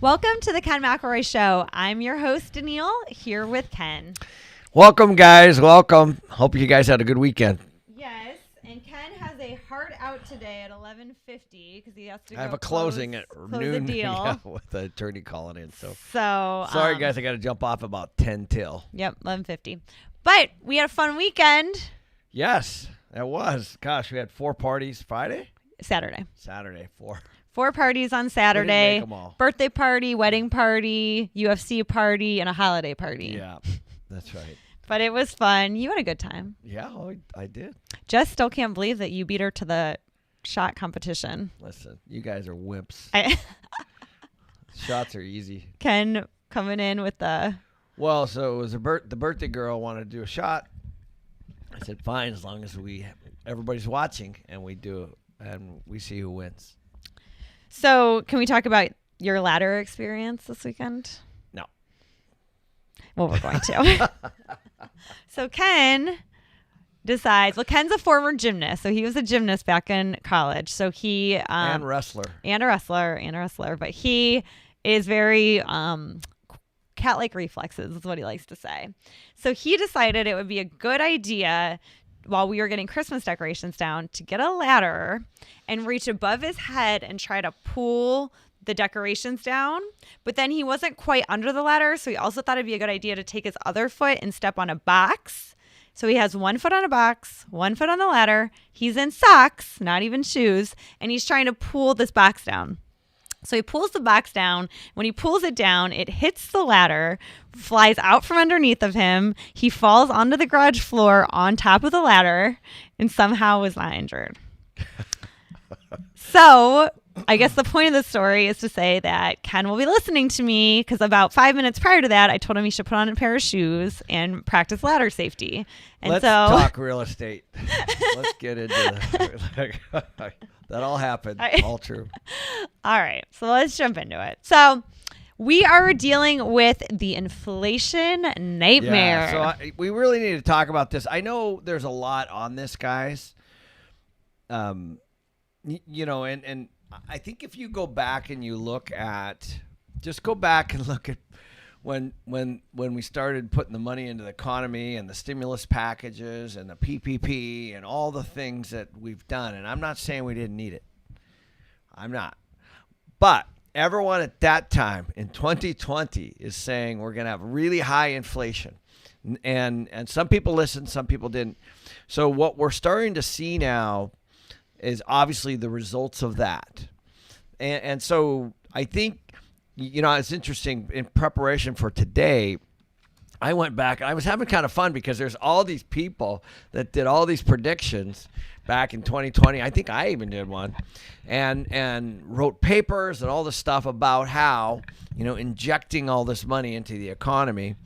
Welcome to the Ken McElroy Show. I'm your host, Danille, here with Ken. Welcome, guys. Welcome. Hope you guys had a good weekend. Yes, and Ken has a hard out today at 11:50 because he has to go I have a closing at noon the deal. Yeah, with the attorney calling in. So sorry, guys. I got to jump off about 10 till. Yep, 11:50. But we had a fun weekend. Yes, it was. Gosh, we had 4 parties Friday? Saturday, 4. 4 parties on Saturday. We didn't make them all. Birthday party, wedding party, UFC party, and a holiday party. Yeah, that's right. But it was fun. You had a good time. Yeah, I did. Just still can't believe that you beat her to the shot competition. Listen, you guys are wimps. Shots are easy. Ken coming in with the... Well, so it was the birthday girl wanted to do a shot. I said, fine, as long as everybody's watching and we do it and we see who wins. So can we talk about your ladder experience this weekend? No. Well, we're going to. So Ken decides, Ken's a former gymnast. So he was a gymnast back in college. So he... and a wrestler. But he is very cat-like reflexes is what he likes to say. So he decided it would be a good idea while we were getting Christmas decorations down to get a ladder and reach above his head and try to pull the decorations down. But then he wasn't quite under the ladder. So he also thought it'd be a good idea to take his other foot and step on a box. So he has 1 foot on a box, 1 foot on the ladder. He's in socks, not even shoes. And he's trying to pull this box down. So he pulls the box down. When he pulls it down, it hits the ladder, flies out from underneath of him. He falls onto the garage floor on top of the ladder and somehow was not injured. So I guess the point of the story is to say that Ken will be listening to me because about 5 minutes prior to that, I told him he should put on a pair of shoes and practice ladder safety. And Let's talk real estate. Let's get into that. That all happened. All true. All right. So let's jump into it. So we are dealing with the inflation nightmare. Yeah, so we really need to talk about this. I know there's a lot on this, guys. And I think if you go back and you look at when we started putting the money into the economy and the stimulus packages and the PPP and all the things that we've done. And I'm not saying we didn't need it. I'm not. But everyone at that time in 2020 is saying we're going to have really high inflation. And some people listened, some people didn't. So what we're starting to see now is obviously the results of that. And so I think, it's interesting. In preparation for today, I went back. I was having kind of fun because there's all these people that did all these predictions back in 2020. I think I even did one, and wrote papers and all this stuff about how, injecting all this money into the economy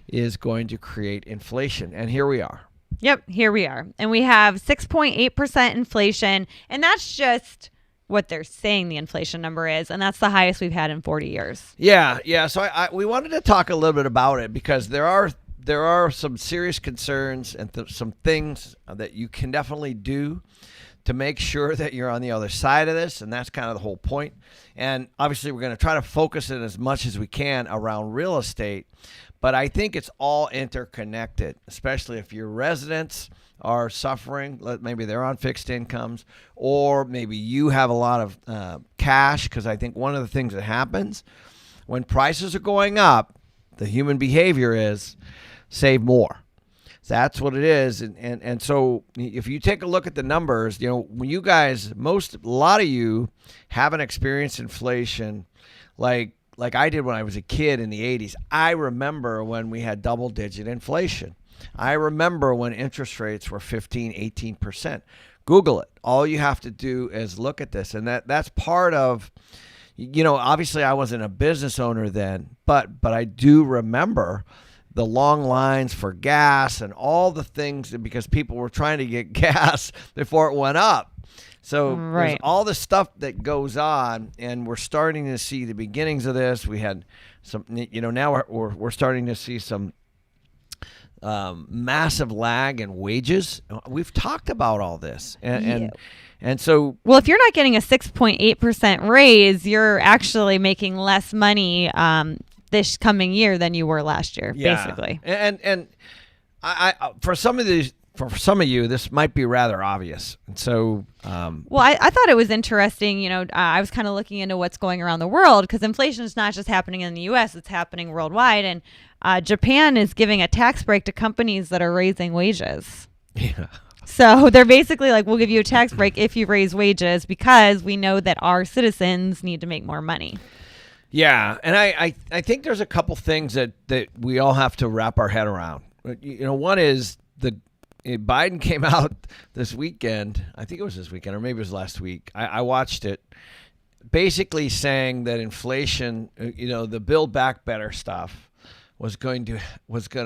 is going to create inflation. And here we are. Yep, here we are. And we have 6.8% inflation, and that's just what they're saying the inflation number is, and that's the highest we've had in 40 years. Yeah. So we wanted to talk a little bit about it because there are some serious concerns and some things that you can definitely do to make sure that you're on the other side of this, and that's kind of the whole point. And obviously, we're going to try to focus it as much as we can around real estate, but I think it's all interconnected, especially if your residents are suffering. Maybe they're on fixed incomes, or maybe you have a lot of cash, because I think one of the things that happens when prices are going up, the human behavior is save more. That's what it is. And so if you take a look at the numbers, when you guys, a lot of you haven't experienced inflation like I did when I was a kid in the 80s. I remember when we had double-digit inflation. I remember when interest rates were 15, 18%. Google it. All you have to do is look at this. And that's part of, obviously I wasn't a business owner then, but I do remember the long lines for gas and all the things, because people were trying to get gas before it went up. So There's all the stuff that goes on, and we're starting to see the beginnings of this. We had some, now we're starting to see some massive lag in wages. We've talked about all this, and And so, well, if you're not getting a 6.8% raise, you're actually making less money this coming year than you were last year, basically. And I for some of these. For some of you, this might be rather obvious. And so, well, I thought it was interesting. You know, I was kind of looking into what's going around the world because inflation is not just happening in the U.S., it's happening worldwide. And Japan is giving a tax break to companies that are raising wages. Yeah. So they're basically like, we'll give you a tax break if you raise wages because we know that our citizens need to make more money. Yeah. And I think there's a couple things that we all have to wrap our head around. You know, one is Biden came out this weekend, I think it was this weekend or maybe it was last week. I watched it, basically saying that inflation, you know, the Build Back Better stuff was going to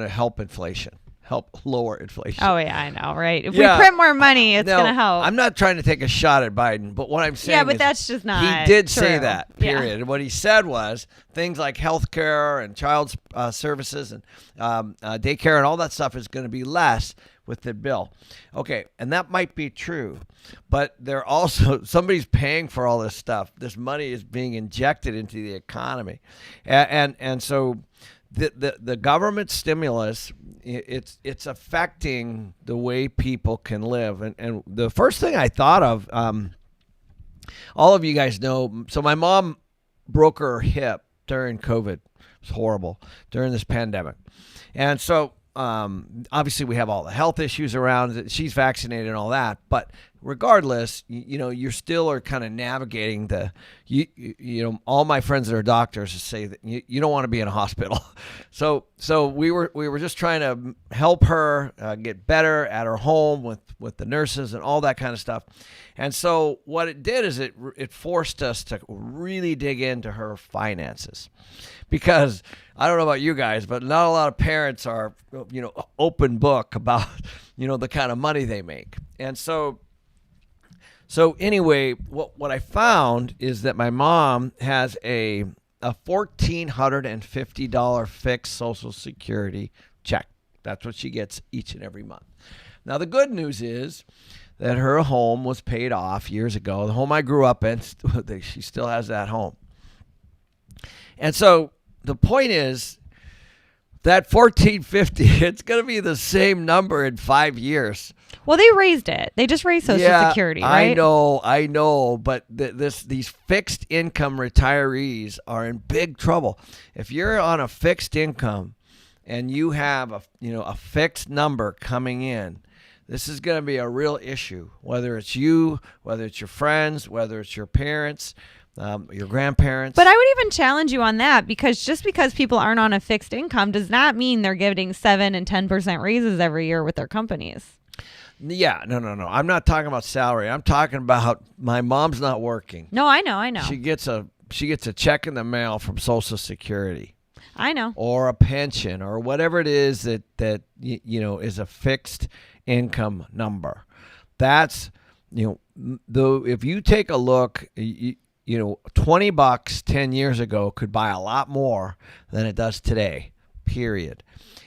help inflation, help lower inflation. Oh, yeah, I know, right? If we print more money, it's going to help. I'm not trying to take a shot at Biden, but what I'm saying but is that's just not he did true. say that, period. Yeah. And what he said was things like health care and child services and daycare and all that stuff is going to be less with the bill. Okay, and that might be true, but they're also, somebody's paying for all this stuff. This money is being injected into the economy. And so the government stimulus, it's affecting the way people can live. And the first thing I thought of, all of you guys know, so my mom broke her hip during COVID. It was horrible during this pandemic. And so obviously we have all the health issues around it. She's vaccinated and all that, but regardless, you know, you still are kind of navigating you know, all my friends that are doctors say that you don't want to be in a hospital. So we were just trying to help her get better at her home with the nurses and all that kind of stuff. And so what it did is it forced us to really dig into her finances, because I don't know about you guys, but not a lot of parents are, you know, open book about, you know, the kind of money they make. And so anyway, what I found is that my mom has a $1,450 fixed Social Security check. That's what she gets each and every month. Now, the good news is that her home was paid off years ago. The home I grew up in, she still has that home. And so the point is that $1,450, it's going to be the same number in 5 years. Well, they raised it. They just raised Social Security, right? I know, but these fixed income retirees are in big trouble. If you're on a fixed income and you have a fixed number coming in, this is going to be a real issue, whether it's you, whether it's your friends, whether it's your parents, your grandparents. But I would even challenge you on that, because just because people aren't on a fixed income does not mean they're getting 7 and 10% raises every year with their companies. Yeah, no. I'm not talking about salary. I'm talking about my mom's not working. No, I know. She gets a check in the mail from Social Security. I know. Or a pension or whatever it is that you know is a fixed income number. That's, you know, though if you take a look, you know, $20 10 years ago could buy a lot more than it does today, period.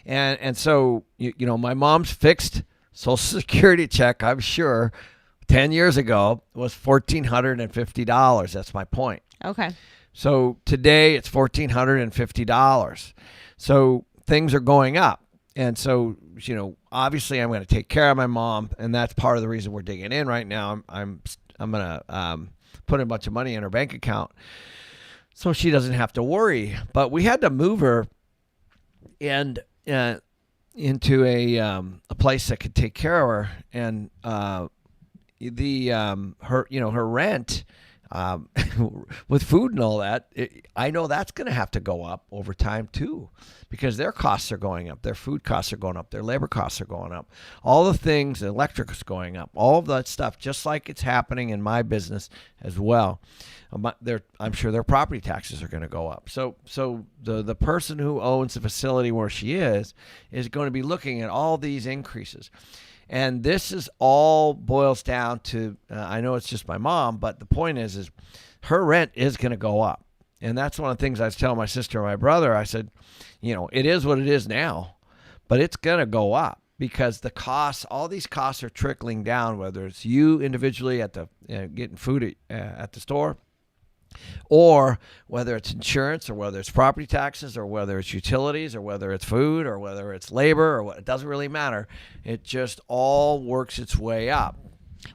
And so, you know, my mom's fixed Social Security check, I'm sure, 10 years ago was $1,450. That's my point. Okay. So today it's $1,450. So things are going up. And so, you know, obviously I'm going to take care of my mom, and that's part of the reason we're digging in right now. I'm going to put a bunch of money in her bank account so she doesn't have to worry. But we had to move her and into a place that could take care of her, and her rent with food and all that, I know that's going to have to go up over time too, because their costs are going up, their food costs are going up, their labor costs are going up, all the things, electric is going up, all of that stuff, just like it's happening in my business as well. I'm sure their property taxes are going to go up. So the person who owns the facility where she is going to be looking at all these increases. And this is all boils down to, I know it's just my mom, but the point is her rent is going to go up. And that's one of the things I was telling my sister and my brother. I said, you know, it is what it is now, but it's going to go up because the costs, all these costs are trickling down, whether it's you individually at the getting food at the store, or whether it's insurance, or whether it's property taxes, or whether it's utilities, or whether it's food, or whether it's labor, or what, it doesn't really matter. It just all works its way up.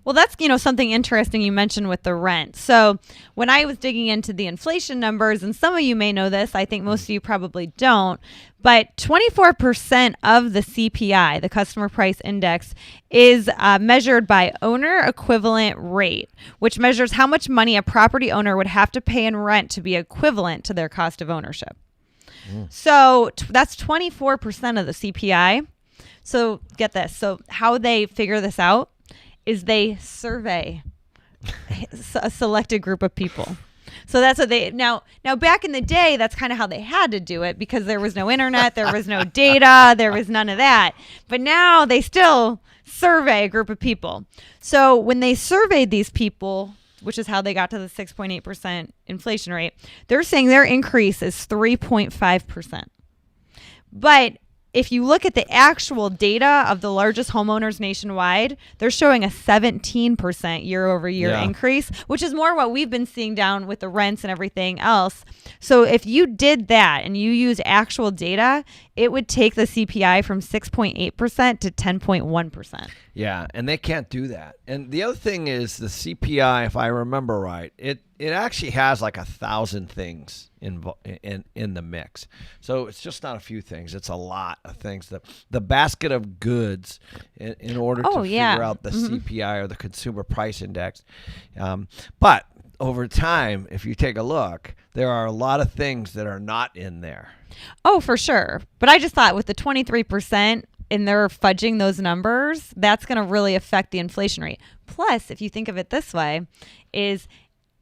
Well, that's, something interesting you mentioned with the rent. So when I was digging into the inflation numbers, and some of you may know this, I think most of you probably don't, but 24% of the CPI, the Customer Price Index, is measured by owner equivalent rate, which measures how much money a property owner would have to pay in rent to be equivalent to their cost of ownership. So that's 24% of the CPI. So get this. So how they figure this out is they survey a selected group of people. So that's what they now back in the day, that's kind of how they had to do it, because there was no internet, there was no data, there was none of that. But now they still survey a group of people. So when they surveyed these people, which is how they got to the 6.8% inflation rate, they're saying their increase is 3.5%. But if you look at the actual data of the largest homeowners nationwide, they're showing a 17% year over year increase, which is more what we've been seeing down with the rents and everything else. So if you did that and you used actual data, it would take the CPI from 6.8% to 10.1%. Yeah, and they can't do that. And the other thing is the CPI, if I remember right, it actually has like 1,000 things in the mix. So it's just not a few things. It's a lot of things. The basket of goods in order to figure out the CPI, or the Consumer Price Index. But over time, if you take a look, there are a lot of things that are not in there. Oh, for sure. But I just thought with the 23%, and they're fudging those numbers, that's going to really affect the inflation rate. Plus, if you think of it this way, is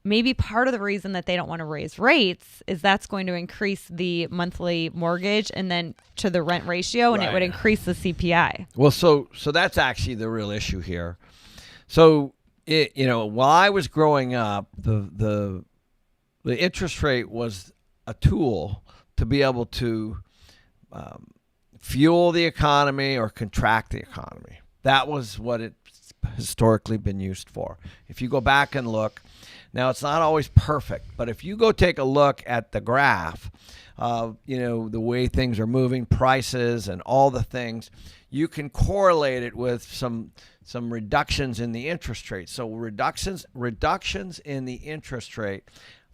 maybe part of the reason that they don't want to raise rates is that's going to increase the monthly mortgage and then to the rent ratio, and it would increase the CPI. Well, so that's actually the real issue here. So, while I was growing up, the interest rate was a tool to be able to fuel the economy or contract the economy. That was what it's historically been used for. If you go back and look, now it's not always perfect, but if you go take a look at the graph of, the way things are moving, prices and all the things, you can correlate it with some reductions in the interest rate. So reductions in the interest rate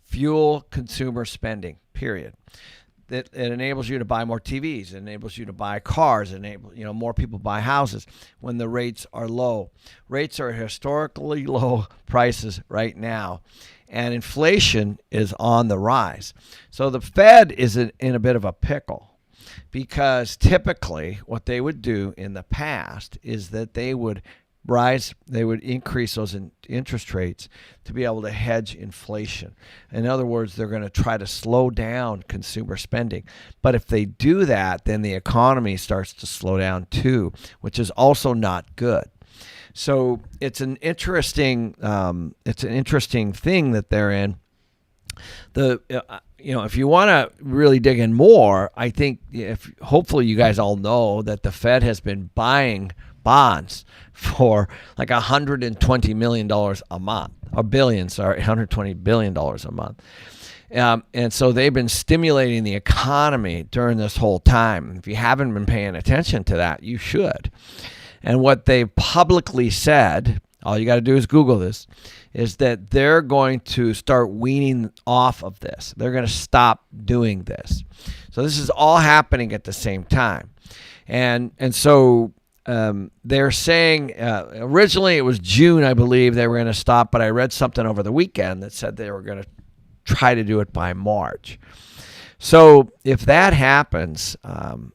fuel consumer spending, period. It enables you to buy more TVs. It enables you to buy cars. More people buy houses when the rates are low. Rates are at historically low prices right now, and inflation is on the rise. So the Fed is in a bit of a pickle, because typically what they would do in the past is that they would increase those interest rates to be able to hedge inflation. In other words, they're going to try to slow down consumer spending. But if they do that, then the economy starts to slow down too, which is also not good. So it's an interesting thing that they're in. If you want to really dig in more, I think hopefully you guys all know that the Fed has been buying bonds for like $120 million a month, or $120 billion a month. And so they've been stimulating the economy during this whole time. If you haven't been paying attention to that, you should. And what they've publicly said, all you got to do is Google this, is that they're going to start weaning off of this. They're going to stop doing this. So this is all happening at the same time. And so they're saying originally it was June, I believe, they were going to stop, but I read something over the weekend that said they were going to try to do it by March. So if that happens,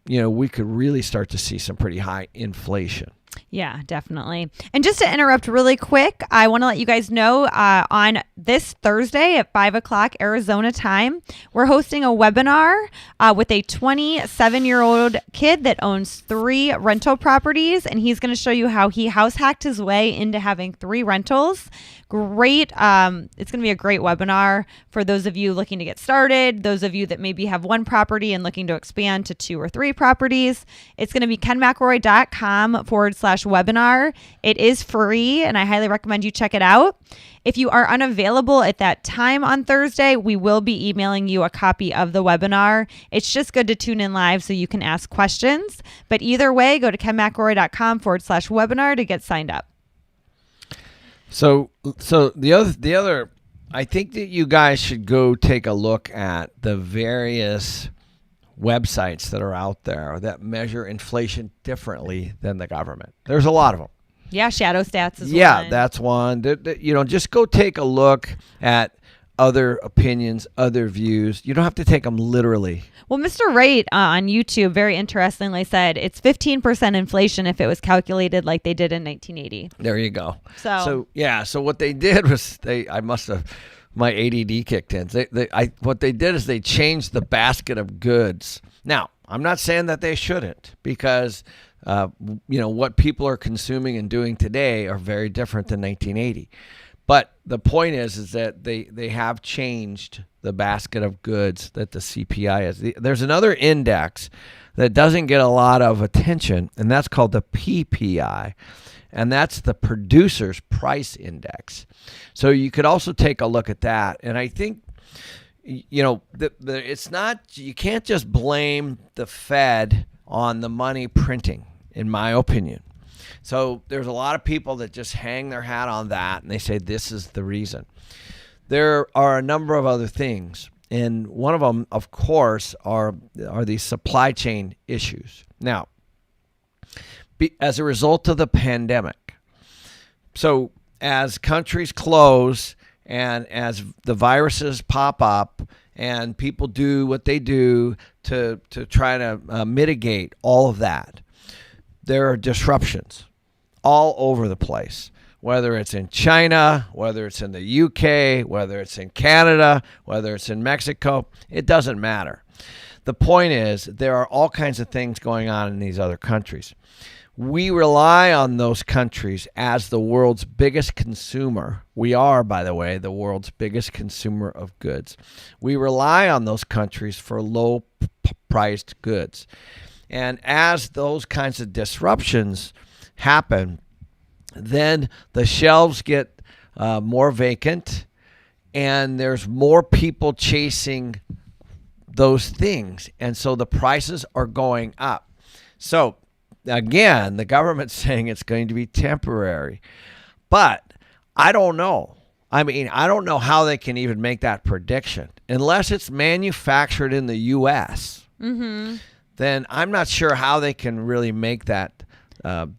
we could really start to see some pretty high inflation. Yeah, definitely. And just to interrupt really quick, I want to let you guys know on this Thursday at 5 o'clock Arizona time, we're hosting a webinar with a 27-year-old kid that owns 3 rental properties. And he's going to show you how he house hacked his way into having 3 rentals. Great. It's going to be a great webinar for those of you looking to get started, those of you that maybe have 1 property and looking to expand to 2 or 3 properties. It's going to be kenmcelroy.com/webinar. It is free, and I highly recommend you check it out. If you are unavailable at that time on Thursday, we will be emailing you a copy of the webinar. It's just good to tune in live so you can ask questions. But either way, go to kenmcelroy.com/webinar to get signed up. So the other, I think that you guys should go take a look at the various websites that are out there that measure inflation differently than the government. There's a lot of them. Yeah, Shadow Stats is one. Yeah, that's one. Just go take a look at other opinions, other views. You don't have to take them literally. Well, Mr. Wright on YouTube very interestingly said it's 15% inflation if it was calculated like they did in 1980. There you go. So what they did was my ADD kicked in. What they did is they changed the basket of goods. Now, I'm not saying that they shouldn't, because what people are consuming and doing today are very different than 1980. But the point is that they have changed the basket of goods that the CPI is. There's another index that doesn't get a lot of attention, and that's called the PPI, and that's the Producer's Price Index. So you could also take a look at that. And I think, it's not, you can't just blame the Fed on the money printing, in my opinion. So there's a lot of people that just hang their hat on that, and they say this is the reason. There are a number of other things, and one of them, of course, are these supply chain issues. Now, as a result of the pandemic, so as countries close and as the viruses pop up and people do what they do to try to mitigate all of that, there are disruptions all over the place, whether it's in China, whether it's in the UK, whether it's in Canada, whether it's in Mexico. It doesn't matter. The point is there are all kinds of things going on in these other countries. We rely on those countries as the world's biggest consumer. We are, by the way, the world's biggest consumer of goods. We rely on those countries for low-priced goods. And as those kinds of disruptions happen, then the shelves get more vacant, and there's more people chasing those things. And so the prices are going up. So again, the government's saying it's going to be temporary, but I don't know. I mean, I don't know how they can even make that prediction unless it's manufactured in the U.S. Mm-hmm. Then I'm not sure how they can really make that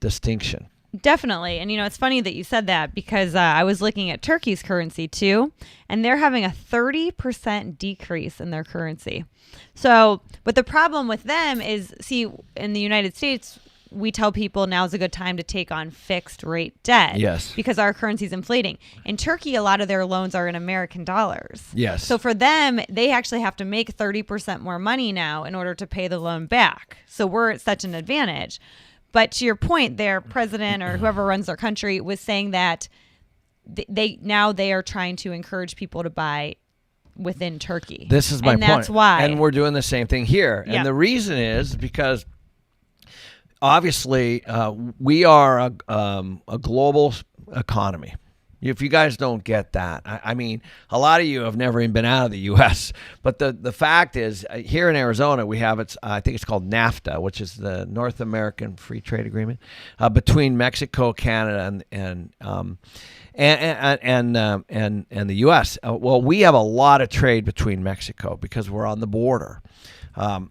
distinction. Definitely. And, it's funny that you said that because I was looking at Turkey's currency too, and they're having a 30% decrease in their currency. So, but the problem with them is, see, in the United States, we tell people now's a good time to take on fixed rate debt. Yes. Because our currency's inflating. In Turkey, a lot of their loans are in American dollars. Yes. So for them, they actually have to make 30% more money now in order to pay the loan back. So we're at such an advantage. But to your point, their president or whoever runs their country was saying that they are trying to encourage people to buy within Turkey. This is my point. And that's why. And we're doing the same thing here. Yep. And the reason is because obviously we are a global economy. If you guys don't get that, I mean, a lot of you have never even been out of the U.S., but the fact is, here in Arizona, we have I think it's called NAFTA, which is the North American Free Trade Agreement between Mexico, Canada, and the U.S. Well, we have a lot of trade between Mexico because we're on the border.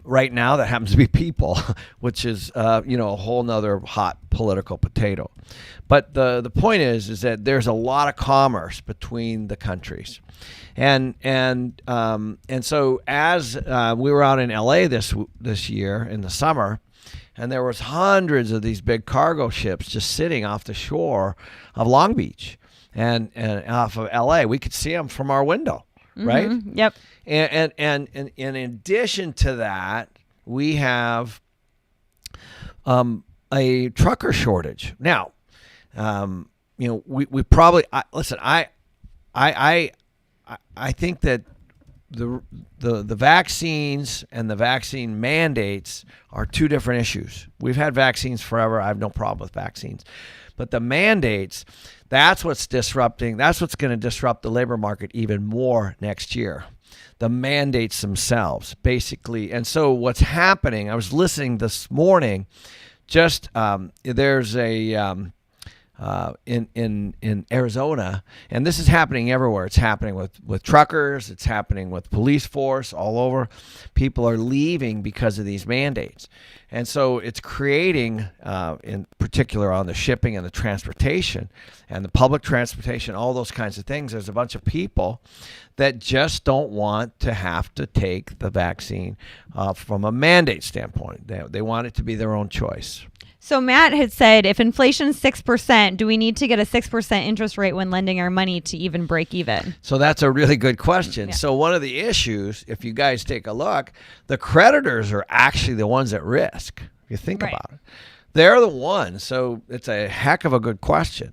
Right now, that happens to be people, which is a whole nother hot political potato. But the point is that there's a lot of commerce between the countries, and so as we were out in LA this year in the summer, and there was hundreds of these big cargo ships just sitting off the shore of Long Beach and off of LA. We could see them from our window, right? Yep. And in addition to that, we have a trucker shortage. Now, we probably listen. I think that the vaccines and the vaccine mandates are two different issues. We've had vaccines forever. I have no problem with vaccines. But the mandates, that's what's disrupting. That's what's going to disrupt the labor market even more next year. The mandates themselves, basically. And so what's happening, I was listening this morning, just there's a in Arizona, and this is happening everywhere. It's happening with truckers. It's happening with police force all over. People are leaving because of these mandates. And so it's creating, in particular on the shipping and the transportation and the public transportation, all those kinds of things, there's a bunch of people that just don't want to have to take the vaccine from a mandate standpoint. They want it to be their own choice. So Matt had said, if inflation's 6%, do we need to get a 6% interest rate when lending our money to even break even? So that's a really good question. Yeah. So one of the issues, if you guys take a look, the creditors are actually the ones at risk. If you think about it, they're the ones. So it's a heck of a good question,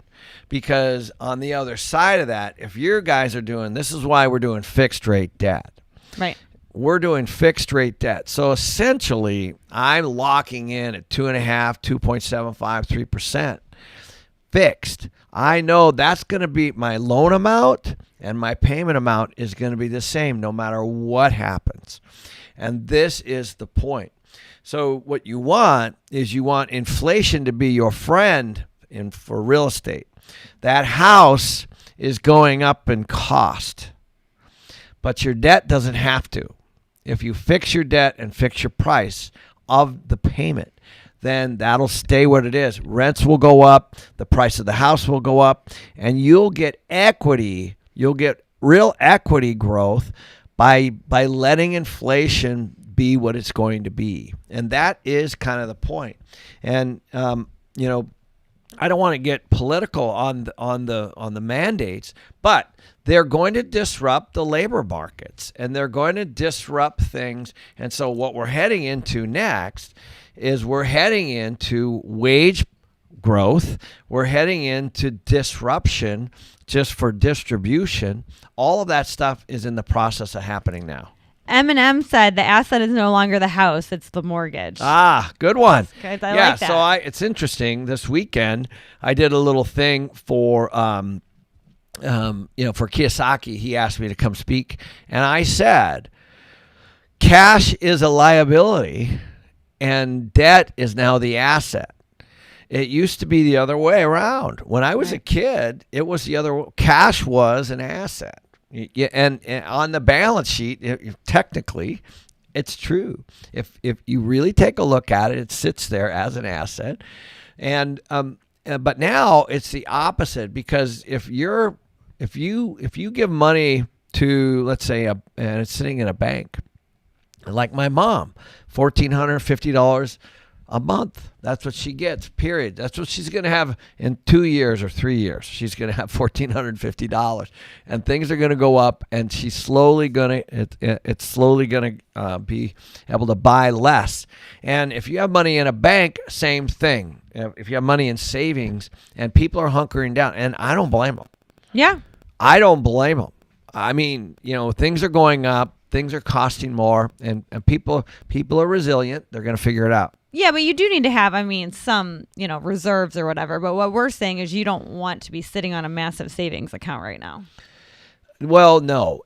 because on the other side of that, if your guys are doing, this is why we're doing fixed rate debt. Right. We're doing fixed rate debt. So essentially, I'm locking in at 2.5%, 2.75%, 3% fixed. I know that's going to be my loan amount, and my payment amount is going to be the same no matter what happens. And this is the point. So what you want is you want inflation to be your friend for real estate. That house is going up in cost, but your debt doesn't have to. If you fix your debt and fix your price of the payment, then that'll stay what it is. Rents will go up, the price of the house will go up, and you'll get equity. You'll get real equity growth by letting inflation be what it's going to be. And that is kind of the point. And I don't want to get political on the mandates, but they're going to disrupt the labor markets, and they're going to disrupt things. And so what we're heading into next is we're heading into wage growth. We're heading into disruption just for distribution. All of that stuff is in the process of happening now. Eminem said the asset is no longer the house, it's the mortgage. Ah, good one. I like that. So it's interesting. This weekend, I did a little thing for, for Kiyosaki. He asked me to come speak, and I said, cash is a liability, and debt is now the asset. It used to be the other way around. When I was a kid, it was the other way. Cash was an asset. Yeah, and on the balance sheet, technically, it's true. If you really take a look at it, it sits there as an asset. And but now it's the opposite, because if you give money to, let's say, and it's sitting in a bank, like my mom, $1,450 a month. That's what she gets, period. That's what she's going to have in 2 years or 3 years. She's going to have $1,450, and things are going to go up, and she's slowly going to, it's slowly going to be able to buy less. And if you have money in a bank, same thing. If you have money in savings, and people are hunkering down, and I don't blame them. Yeah. I don't blame them. I mean, things are going up, things are costing more, and people are resilient. They're going to figure it out. Yeah, but you do need to have, some, reserves or whatever. But what we're saying is you don't want to be sitting on a massive savings account right now. Well, no.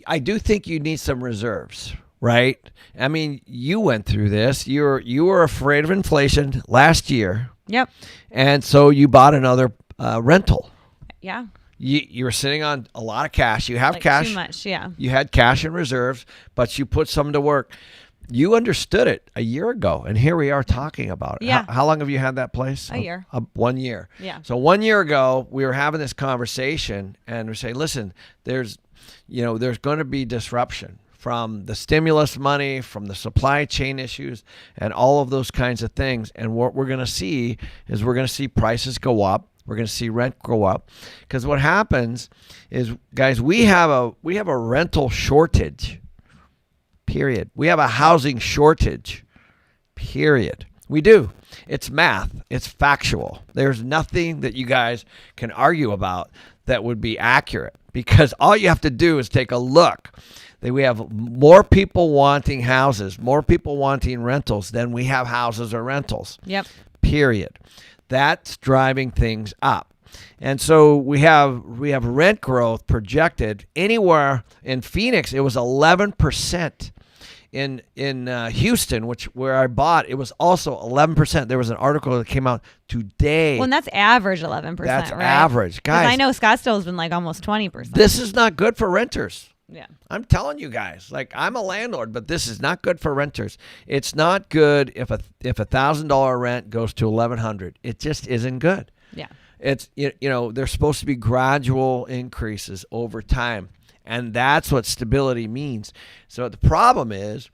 I do think you need some reserves, right? I mean, you went through this. You were afraid of inflation last year. Yep. And so you bought another rental. Yeah. You were sitting on a lot of cash. You have cash. Too much, yeah. You had cash in reserves, but you put some to work. You understood it a year ago, and here we are talking about it. Yeah. How long have you had that place? A year. 1 year. Yeah. So 1 year ago, we were having this conversation, and we say, listen, there's going to be disruption from the stimulus money, from the supply chain issues, and all of those kinds of things. And what we're going to see is we're going to see prices go up. We're going to see rent go up, because what happens is, guys, we have a rental shortage. Period. We have a housing shortage. Period. We do. It's math. It's factual. There's nothing that you guys can argue about that would be accurate, because all you have to do is take a look. That we have more people wanting houses, more people wanting rentals than we have houses or rentals. Yep. Period. That's driving things up. And so we have rent growth projected anywhere in Phoenix. It was 11%. In Houston, where I bought, it was also 11%. There was an article that came out today. Well, and that's average 11%. That's right? average, guys. I know Scottsdale's been like almost 20%. This is not good for renters. Yeah. I'm telling you guys, like, I'm a landlord, but this is not good for renters. It's not good if a $1,000 rent goes to $1,100. It just isn't good. Yeah. It's, there's supposed to be gradual increases over time. And that's what stability means. So the problem is,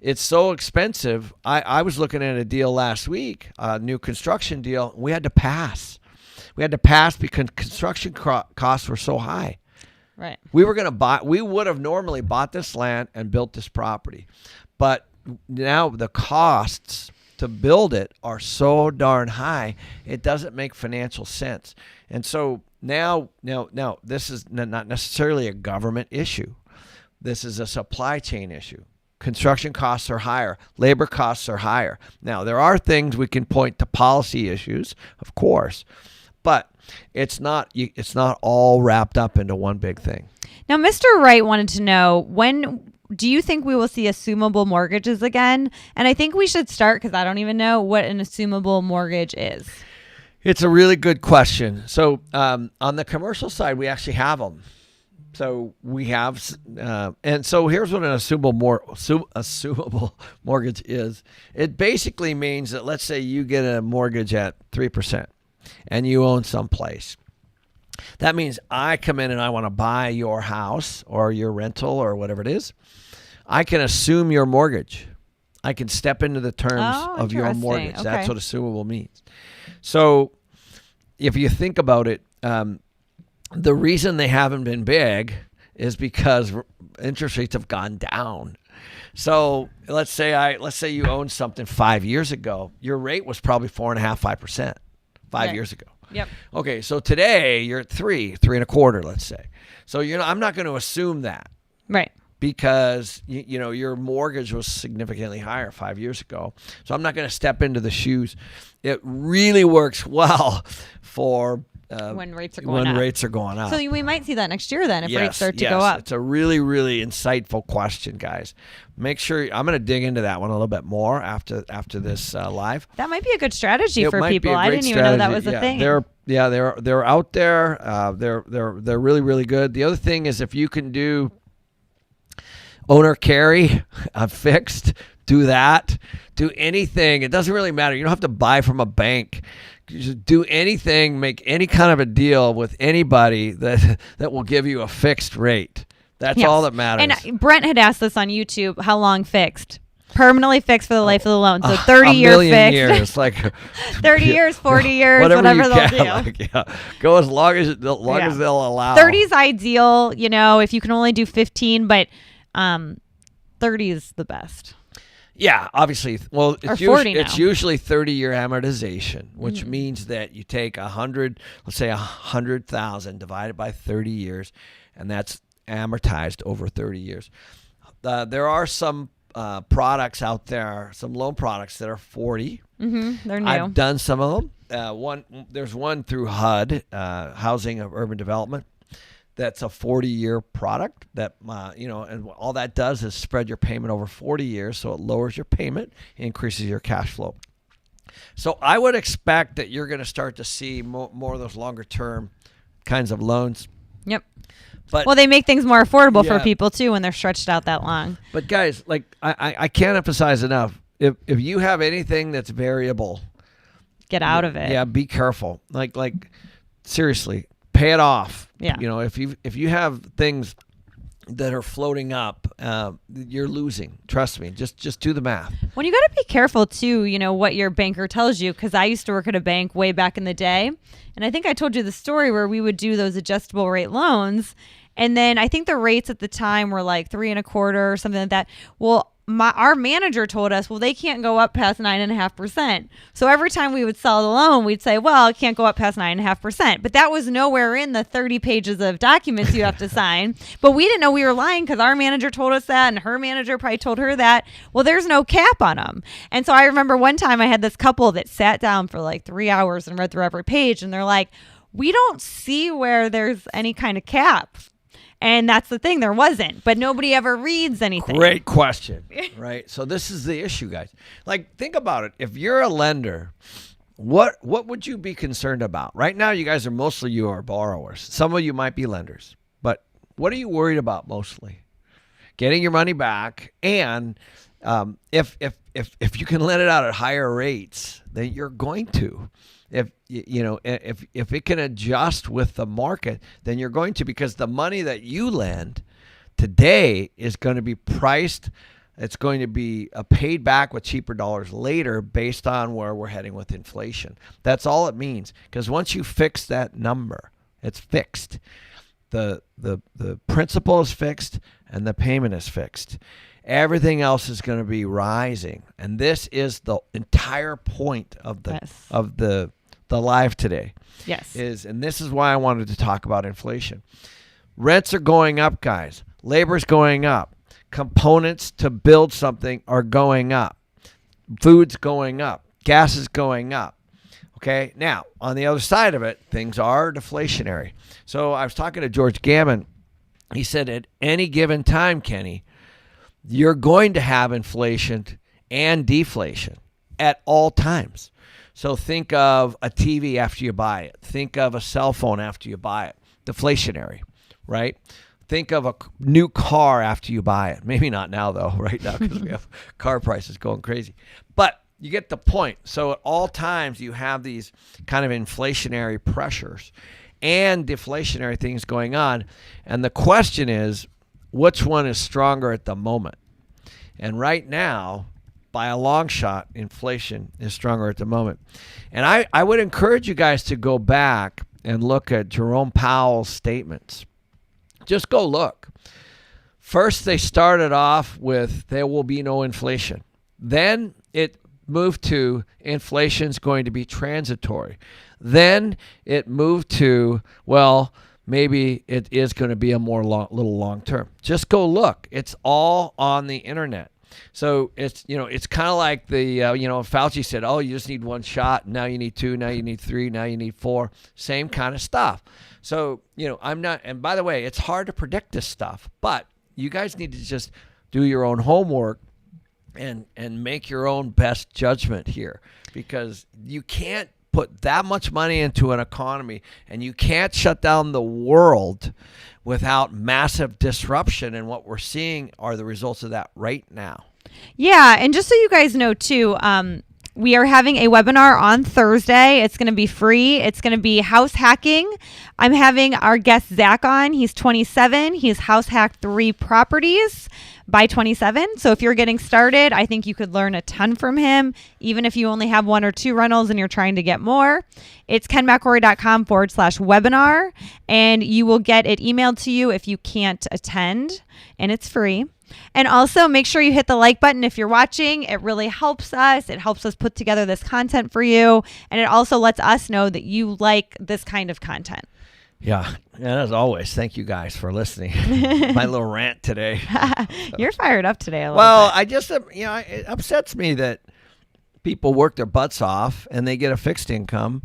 it's so expensive. I was looking at a deal last week, a new construction deal. We had to pass. We had to pass because construction costs were so high. Right. We would have normally bought this land and built this property. But now the costs to build it are so darn high, it doesn't make financial sense. And so now, this is not necessarily a government issue. This is a supply chain issue. Construction costs are higher. Labor costs are higher. Now, there are things we can point to policy issues, of course, but it's not all wrapped up into one big thing. Now, Mr. Wright wanted to know, when do you think we will see assumable mortgages again? And I think we should start, because I don't even know what an assumable mortgage is. It's a really good question. So on the commercial side, we actually have them. So we have, and so here's what an assumable mortgage is. It basically means that, let's say you get a mortgage at 3% and you own someplace. That means I come in and I want to buy your house or your rental or whatever it is. I can assume your mortgage. I can step into the terms of your mortgage. Okay. That's what assumable means. So if you think about it, the reason they haven't been big is because interest rates have gone down. So let's say you owned something 5 years ago. Your rate was probably 4.5%, 5% 5 years ago. Yep. Okay, so today you're at 3.25%, let's say. So I'm not going to assume that. Right. Because your mortgage was significantly higher 5 years ago. So I'm not going to step into the shoes. It really works well for when rates are going up. So we might see that next year then, if rates start to go up. It's a really, really insightful question, guys. Make sure I'm going to dig into that one a little bit more after this live. That might be a good strategy for people. I didn't even know that was a thing. They're out there. They're really, really good. The other thing is, if you can do owner carry, fixed, do that. Do anything. It doesn't really matter. You don't have to buy from a bank. Just do anything, make any kind of a deal with anybody that will give you a fixed rate. That's all that matters. And Brent had asked this on YouTube, how long fixed? Permanently fixed for the life of the loan. So 30-year fixed. Years, like 30 years, 40 years, whatever they'll do. Like, go as long as they'll allow. 30 is ideal, if you can only do 15, but 30 is the best. Yeah, obviously. Well, it's usually 30-year amortization, which means that you take 100, let's say 100,000 divided by 30 years, and that's amortized over 30 years. There are some products out there, some loan products that are 40. Mm-hmm. They're new. I've done some of them. There's one through HUD, Housing of Urban Development. That's a 40-year product that, and all that does is spread your payment over 40 years. So it lowers your payment, increases your cash flow. So I would expect that you're going to start to see more of those longer term kinds of loans. Yep. But they make things more affordable for people too when they're stretched out that long. But guys, like I can't emphasize enough. If you have anything that's variable, get out of it. Yeah, be careful. Like seriously. Pay it off. Yeah. If you have things that are floating up, you're losing. Trust me. Just do the math. When you got to be careful too, what your banker tells you, because I used to work at a bank way back in the day, and I think I told you the story where we would do those adjustable rate loans, and then I think the rates at the time were like 3.25% or something like that. Well, our manager told us, well, they can't go up past 9.5%. So every time we would sell the loan, we'd say, well, it can't go up past 9.5%. But that was nowhere in the 30 pages of documents you have to sign. But we didn't know we were lying because our manager told us that, and her manager probably told her that. Well, there's no cap on them. And so I remember one time I had this couple that sat down for like 3 hours and read through every page, and they're like, we don't see where there's any kind of cap. And that's the thing, there wasn't, but nobody ever reads anything. Great question, right? So this is the issue, guys. Like, think about it. If you're a lender, what would you be concerned about? Right now, you are borrowers. Some of you might be lenders, but what are you worried about mostly? Getting your money back, and if you can lend it out at higher rates, then you're going to. If it can adjust with the market, then you're going to, because the money that you lend today is going to be priced. It's going to be paid back with cheaper dollars later based on where we're heading with inflation. That's all it means. Because once you fix that number, it's fixed. The principal is fixed and the payment is fixed. Everything else is going to be rising, and this is the entire point of the live today. Yes. And this is why I wanted to talk about inflation. Rents are going up, guys. Labor's going up. Components to build something are going up. Food's going up. Gas is going up. Okay. Now, on the other side of it, things are deflationary. So I was talking to George Gammon. He said at any given time, Kenny, you're going to have inflation and deflation at all times. So think of a TV after you buy it. Think of a cell phone after you buy it. Deflationary, right? Think of a new car after you buy it. Maybe not now, though, right now, because we have car prices going crazy. But you get the point. So at all times, you have these kind of inflationary pressures and deflationary things going on. And the question is, which one is stronger at the moment? And right now, by a long shot, inflation is stronger at the moment. And I would encourage you guys to go back and look at Jerome Powell's statements. Just go look. First, they started off with there will be no inflation. Then it moved to inflation's going to be transitory. Then it moved to, well, maybe it is going to be a little long term. Just go look. It's all on the internet. So it's kind of like the Fauci said, oh, you just need one shot. Now you need two. Now you need three. Now you need four. Same kind of stuff. So I'm not. And by the way, it's hard to predict this stuff, but you guys need to just do your own homework and make your own best judgment here, because you can't put that much money into an economy, and you can't shut down the world without massive disruption. And what we're seeing are the results of that right now. Yeah. And just so you guys know too, we are having a webinar on Thursday. It's going to be free. It's going to be house hacking. I'm having our guest Zach on. He's 27. He's house hacked 3 properties by 27. So if you're getting started, I think you could learn a ton from him, even if you only have 1 or 2 rentals and you're trying to get more. It's kenmcelroy.com/webinar, and you will get it emailed to you if you can't attend, and it's free. And also make sure you hit the like button if you're watching. It really helps us. It helps us put together this content for you. And it also lets us know that you like this kind of content. Yeah. And as always, thank you guys for listening. My little rant today. You're fired up today a little Well, bit. I just, it upsets me that people work their butts off and they get a fixed income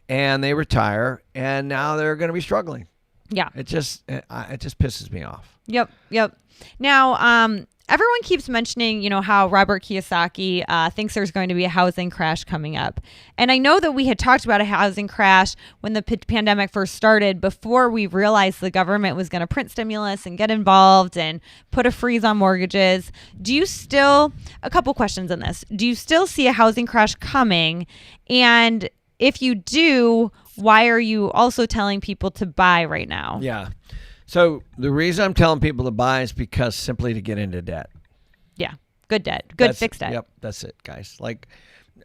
and they retire and now they're going to be struggling. Yeah. It just pisses me off. Yep. Now, everyone keeps mentioning, how Robert Kiyosaki thinks there's going to be a housing crash coming up. And I know that we had talked about a housing crash when the pandemic first started, before we realized the government was going to print stimulus and get involved and put a freeze on mortgages. A couple questions on this. Do you still see a housing crash coming? And if you do, why are you also telling people to buy right now? Yeah. So the reason I'm telling people to buy is because simply to get into debt. Yeah. Good debt. Good fixed debt. Yep, that's it, guys. Like,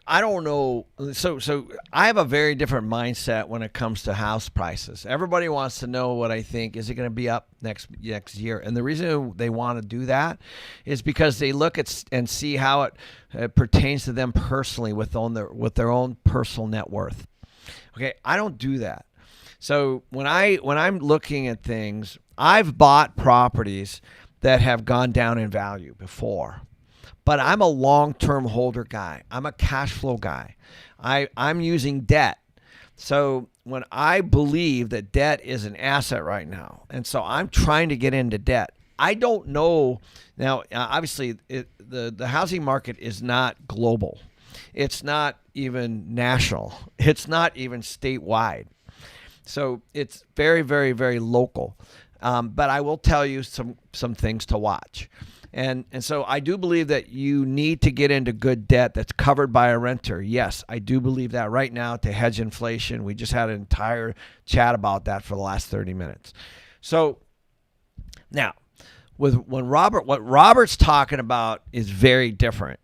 I don't know. So I have a very different mindset when it comes to house prices. Everybody wants to know what I think. Is it going to be up next year? And the reason they want to do that is because they look at and see how it pertains to them personally with their own personal net worth. Okay, I don't do that. So when I'm looking at things, I've bought properties that have gone down in value before. But I'm a long-term holder guy. I'm a cash flow guy. I'm using debt. So when I believe that debt is an asset right now, and so I'm trying to get into debt, I don't know. Now, obviously, the housing market is not global. It's not even national. It's not even statewide. So it's very, very, very local. But I will tell you some things to watch. And so I do believe that you need to get into good debt that's covered by a renter. Yes, I do believe that right now to hedge inflation. We just had an entire chat about that for the last 30 minutes. So now, what Robert's talking about is very different.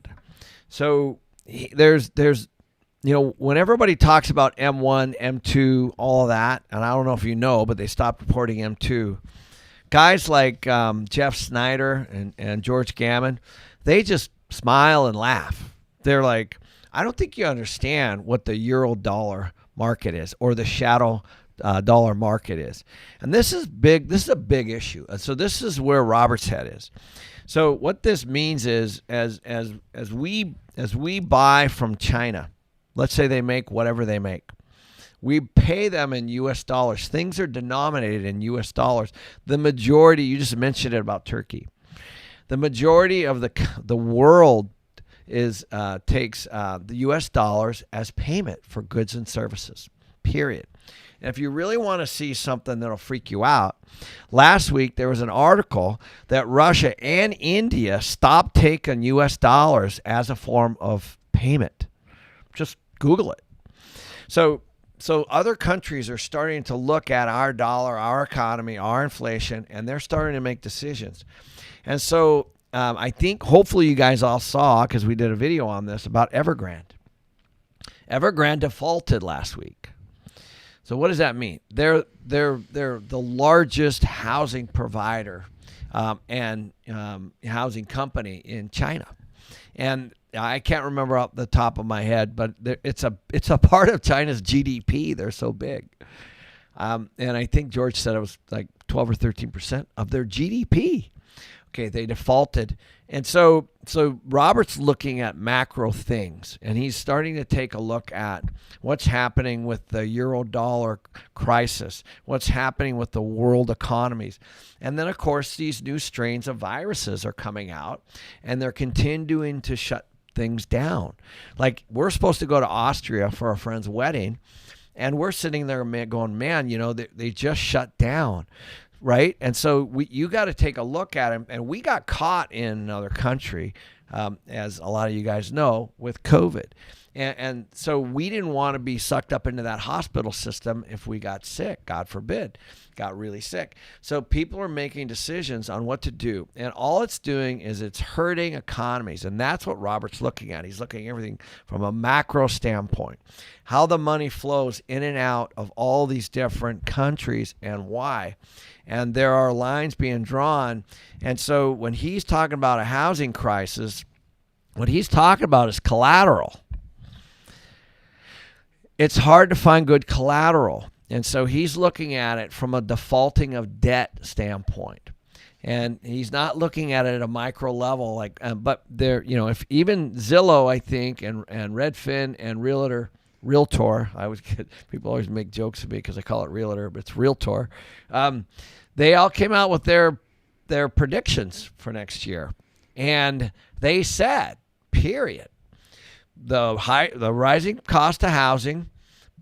So there's when everybody talks about M1, M2, all of that, and I don't know if you know, but they stopped reporting M2. Guys like Jeff Snyder and George Gammon, they just smile and laugh. They're like, I don't think you understand what the euro dollar market is or the shadow dollar market is. And this is big. This is a big issue. And so this is where Robert's head is. So what this means is as we buy from China, let's say they make whatever they make. We pay them in U.S. dollars. Things are denominated in U.S. dollars. The majority, you just mentioned it about Turkey. The majority of the world takes the U.S. dollars as payment for goods and services, period. And if you really want to see something that'll freak you out, last week there was an article that Russia and India stopped taking U.S. dollars as a form of payment. Just Google it. So other countries are starting to look at our dollar, our economy, our inflation, and they're starting to make decisions. And so I think hopefully you guys all saw, because we did a video on this, about Evergrande. Evergrande defaulted last week. So what does that mean? They're the largest housing provider and housing company in China. And I can't remember off the top of my head, but it's a part of China's GDP. They're so big. And I think George said it was like 12 or 13% of their GDP. Okay, they defaulted. And so Robert's looking at macro things, and he's starting to take a look at what's happening with the euro dollar crisis, what's happening with the world economies. And then, of course, these new strains of viruses are coming out, and they're continuing to shut things down. Like, we're supposed to go to Austria for a friend's wedding, and we're sitting there going, man, they just shut down. Right. And so you got to take a look at him. And we got caught in another country, as a lot of you guys know, with COVID. And so we didn't want to be sucked up into that hospital system if we got sick, God forbid, got really sick. So people are making decisions on what to do. And all it's doing is it's hurting economies. And that's what Robert's looking at. He's looking at everything from a macro standpoint, how the money flows in and out of all these different countries and why. And there are lines being drawn. And so when he's talking about a housing crisis, what he's talking about is collateral. It's hard to find good collateral. And so he's looking at it from a defaulting of debt standpoint. And he's not looking at it at a micro level, but there, if even Zillow, I think, and Redfin and Realtor, people always make jokes of me because I call it Realtor, but it's Realtor. They all came out with their predictions for next year. And they said, period, the rising cost of housing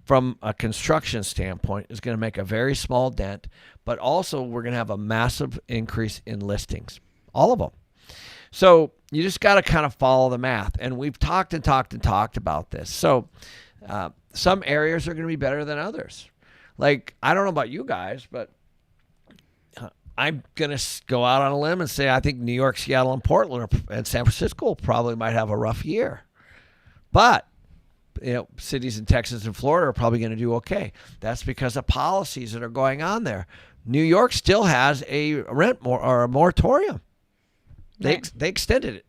from a construction standpoint is going to make a very small dent, but also we're going to have a massive increase in listings, all of them. So you just got to kind of follow the math. And we've talked about this. So some areas are going to be better than others. Like, I don't know about you guys, but I'm going to go out on a limb and say I think New York, Seattle, and Portland and San Francisco probably might have a rough year. But cities in Texas and Florida are probably going to do okay. That's because of policies that are going on there. New York still has a rent or a moratorium. They extended it.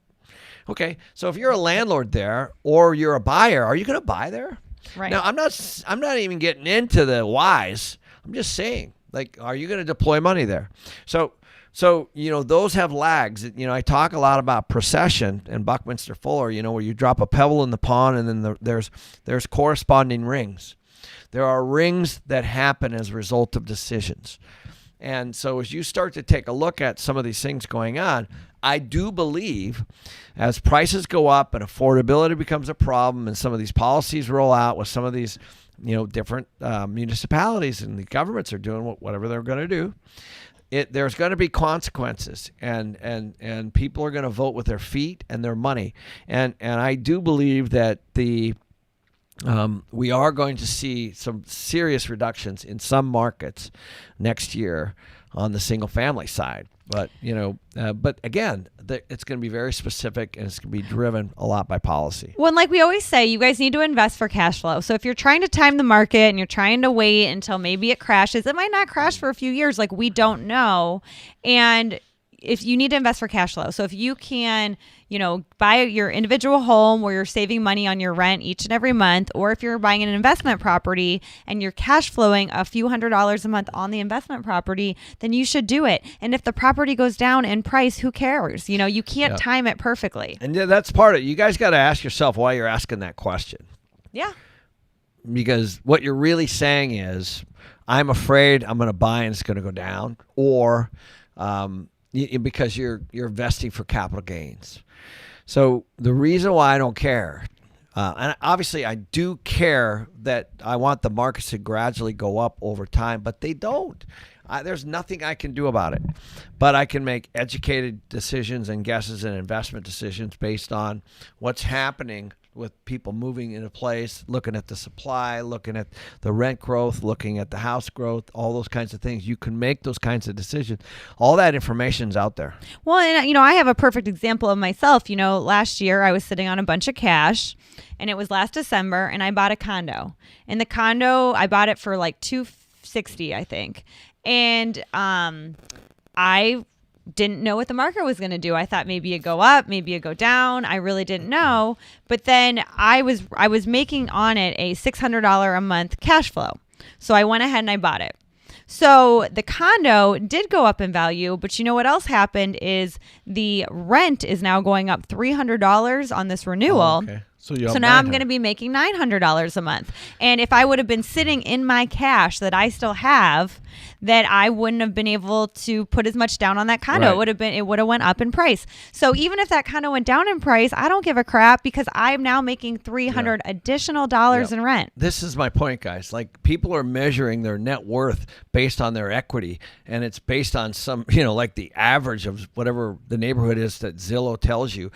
Okay, so if you're a landlord there or you're a buyer, are you going to buy there? Right. Now, I'm not even getting into the whys. I'm just saying, like, are you going to deploy money there? So those have lags. I talk a lot about precession and Buckminster Fuller, where you drop a pebble in the pond and then there's corresponding rings. There are rings that happen as a result of decisions. And so as you start to take a look at some of these things going on, I do believe as prices go up and affordability becomes a problem and some of these policies roll out with some of these, different municipalities and the governments are doing whatever they're going to do, there's going to be consequences and people are going to vote with their feet and their money. And I do believe that we are going to see some serious reductions in some markets next year on the single family side. But, but again, it's going to be very specific and it's going to be driven a lot by policy. Well, and like we always say, you guys need to invest for cash flow. So if you're trying to time the market and you're trying to wait until maybe it crashes, it might not crash for a few years. Like we don't know. And if you need to invest for cash flow. So if you can, buy your individual home where you're saving money on your rent each and every month, or if you're buying an investment property and you're cash flowing a few $100s a month on the investment property, then you should do it. And if the property goes down in price, who cares? You can't time it perfectly. And that's part of it. You guys got to ask yourself why you're asking that question. Yeah. Because what you're really saying is, I'm afraid I'm going to buy and it's going to go down, or because you're investing for capital gains. So the reason why I don't care, and obviously I do care that I want the markets to gradually go up over time, but they don't. There's nothing I can do about it. But I can make educated decisions and guesses and investment decisions based on what's happening with people moving into place, looking at the supply, looking at the rent growth, looking at the house growth, all those kinds of things. You can make those kinds of decisions. All that information's out there. Well, and I have a perfect example of myself. Last year I was sitting on a bunch of cash, and it was last December, and I bought a condo. And the condo, I bought it for like $260, I think. And I didn't know what the market was going to do. I thought maybe it'd go up, maybe it'd go down. I really didn't know. But then I was making on it a $600 a month cash flow. So I went ahead and I bought it. So the condo did go up in value, but you know what else happened is the rent is now going up $300 on this renewal. Oh, okay. So now I'm going to be making $900 a month. And if I would have been sitting in my cash that I still have, that I wouldn't have been able to put as much down on that condo. Right. It would have went up in price. So even if that condo went down in price, I don't give a crap because I'm now making $300 additional dollars in rent. This is my point, guys. Like, people are measuring their net worth based on their equity, and it's based on some, like the average of whatever the neighborhood is that Zillow tells you.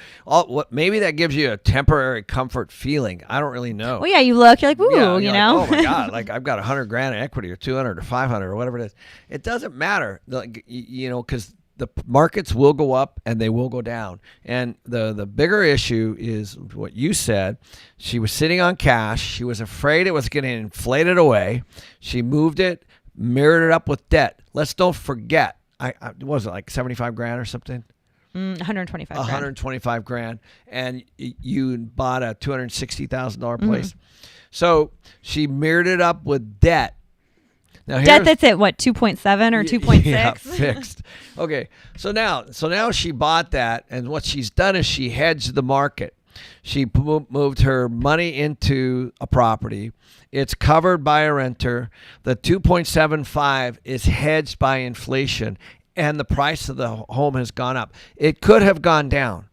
Maybe that gives you a temporary comfort feeling. I don't really know. Well, yeah, you look, you're like, ooh, like, oh my God, like I've got $100,000 in equity, or 200 or 500 or whatever it is. It doesn't matter, like, because the markets will go up and they will go down. And the bigger issue is what you said. She was sitting on cash. She was afraid it was getting inflated away. She moved it, mirrored it up with debt. Let's don't forget, what was it, like $75,000 or something? 125 grand. 125 grand, and you bought a $260,000 place. So she mirrored it up with debt. Now debt that's at what, 2.7 or 2.6? Yeah, fixed. Okay, so now she bought that, and what she's done is she hedged the market. She moved her money into a property. It's covered by a renter. The 2.75 is hedged by inflation, and the price of the home has gone up. It could have gone down,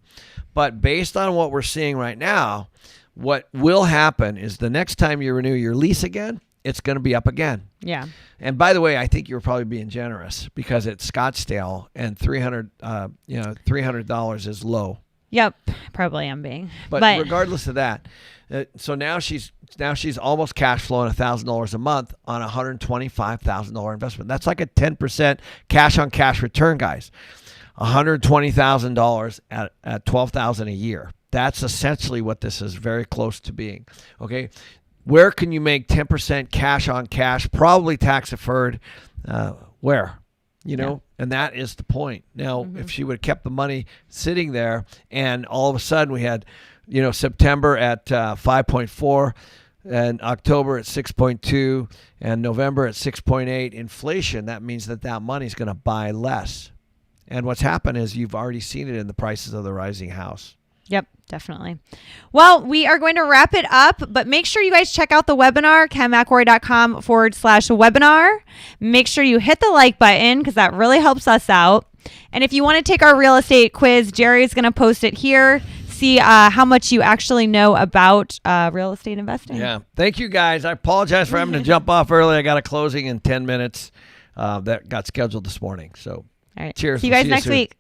but based on what we're seeing right now, what will happen is the next time you renew your lease again, it's going to be up again. Yeah. And by the way, I think you're probably being generous because it's Scottsdale and $300 is low. Yep, probably am being. But regardless of that, so now she's almost cash flowing $1,000 a month on a $125,000 investment. That's like a 10% cash on cash return, guys. $120,000 at $12,000 a year. That's essentially what this is very close to being. Okay, where can you make 10% cash on cash? Probably tax deferred. Where? You know, and that is the point. Now, if she would have kept the money sitting there, and all of a sudden we had, September at 5.4, and October at 6.2, and November at 6.8 inflation, that means that money is going to buy less. And what's happened is you've already seen it in the prices of the rising house. Yep, definitely. Well, we are going to wrap it up, but make sure you guys check out the webinar, kenmcelroy.com/webinar. Make sure you hit the like button because that really helps us out. And if you want to take our real estate quiz, Jerry is going to post it here. See how much you actually know about real estate investing. Yeah. Thank you, guys. I apologize for having to jump off early. I got a closing in 10 minutes that got scheduled this morning. So, all right. Cheers. See you guys next week.